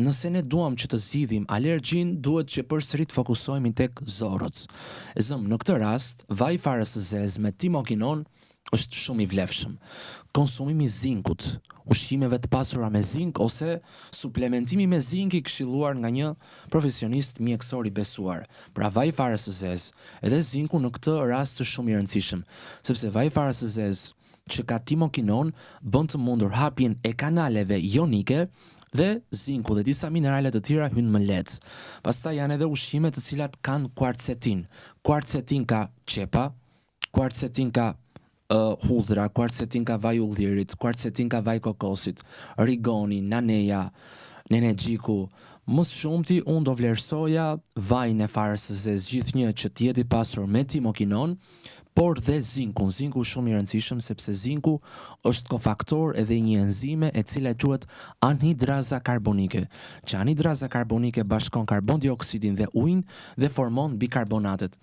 nëse ne duam që të zgjidhim alergjin, duhet që përsëri të fokusohemi tek zorrët. E zëm, në këtë rast, vaj farës së zezë me timokinon është shumë i vlefshëm. Konsumimi i zinkut, ushqimeve të pasura me zink ose suplementimi me zink i këshilluar nga një profesionist mjekësor i besuar. Pra vaj farës së zezë, edhe zinku në këtë rast është shumë i rëndësishëm, sepse vaj farës së zezë që ka timokinon bën të mundur hapjen e kanaleve jonike dhe zinku dhe disa minerale të tjera hynë më lehtë. Pastaj janë edhe ushqime të cilat kanë kuarcetin. Kuarcetin ka qepa, kuarcetin ka hudhra, kuarcetin ka vaj ullërit, kuarcetin ka vaj kokosit, rigoni, naneja, nenexhiku. Më së shumti unë do vlerësoja vajin e farës së zezë gjithnjë që të jetë i pasur me timokinon, por dhe zinkun. Zinku është shumë i rëndësishëm sepse zinku është kofaktor edhe një enzime e cila quhet anhidraza karbonike. Që anhidraza karbonike bashkon karbon dioksidin dhe ujin dhe formon bikarbonatet.